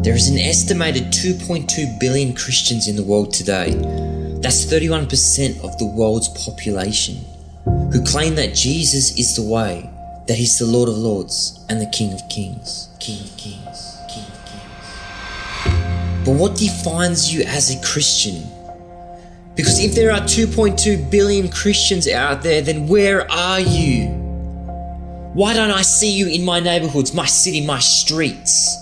There is an estimated 2.2 billion Christians in the world today. That's 31% of the world's population, who claim that Jesus is the way, that He's the Lord of Lords and the King of Kings. King of Kings, King of Kings. But what defines you as a Christian? Because if there are 2.2 billion Christians out there, then where are you? Why don't I see you in my neighborhoods, my city, my streets?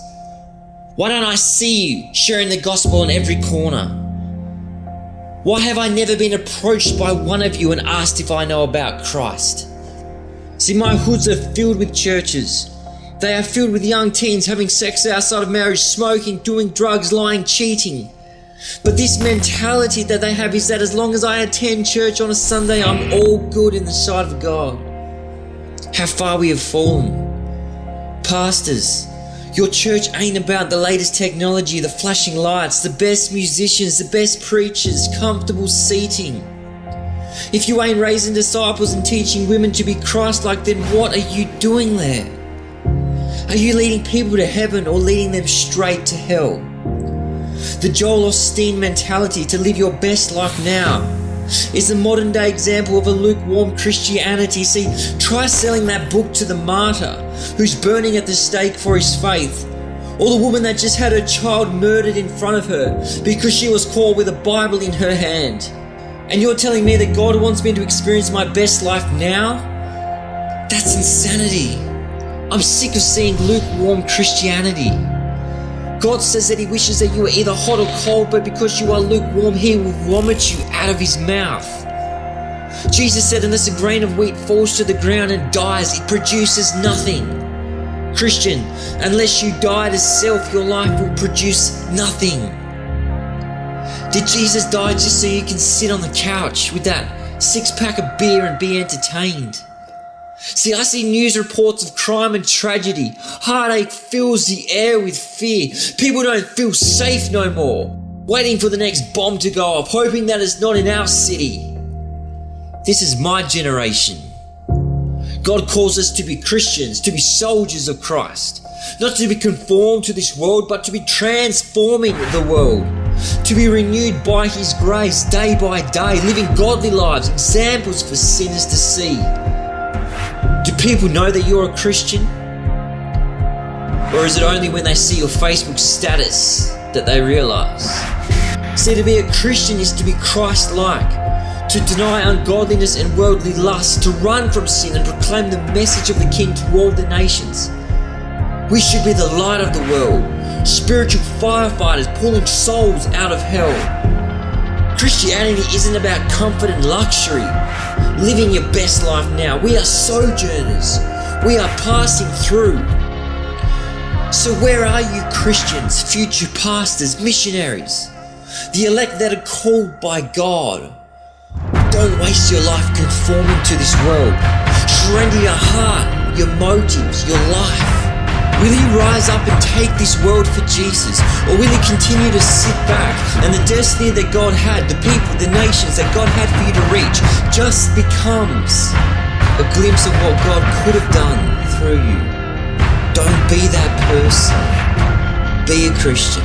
Why don't I see you sharing the gospel on every corner? Why have I never been approached by one of you and asked if I know about Christ? See, my hoods are filled with churches. They are filled with young teens having sex outside of marriage, smoking, doing drugs, lying, cheating. But this mentality that they have is that as long as I attend church on a Sunday, I'm all good in the sight of God. How far we have fallen. Pastors, your church ain't about the latest technology, the flashing lights, the best musicians, the best preachers, comfortable seating. If you ain't raising disciples and teaching women to be Christ-like, then what are you doing there? Are you leading people to heaven or leading them straight to hell? The Joel Osteen mentality to live your best life now is the modern day example of a lukewarm Christianity. See, try selling that book to the martyr who's burning at the stake for his faith, or the woman that just had her child murdered in front of her because she was caught with a Bible in her hand. And you're telling me that God wants me to experience my best life now? That's insanity. I'm sick of seeing lukewarm Christianity. God says that He wishes that you were either hot or cold, but because you are lukewarm, He will vomit you out of His mouth. Jesus said, unless a grain of wheat falls to the ground and dies, it produces nothing. Christian, unless you die to self, your life will produce nothing. Did Jesus die just so you can sit on the couch with that 6-pack of beer and be entertained? See, I see news reports of crime and tragedy. Heartache fills the air with fear. People don't feel safe no more, waiting for the next bomb to go off, hoping that it's not in our city. This is my generation. God calls us to be Christians, to be soldiers of Christ, not to be conformed to this world, but to be transforming the world, to be renewed by His grace day by day, living godly lives, examples for sinners to see. Do people know that you're a Christian? Or is it only when they see your Facebook status that they realise? See, to be a Christian is to be Christ-like, to deny ungodliness and worldly lust, to run from sin and proclaim the message of the King to all the nations. We should be the light of the world, spiritual firefighters pulling souls out of hell. Christianity isn't about comfort and luxury, living your best life now. We are sojourners. We are passing through. So where are you, Christians, future pastors, missionaries, the elect that are called by God? Don't waste your life conforming to this world. Surrender your heart, your motives, your life. Will you rise up and take this world for Jesus? Or will you continue to sit back and the destiny that God had, the people, the nations that God had for you to reach, just becomes a glimpse of what God could have done through you? Don't be that person. Be a Christian.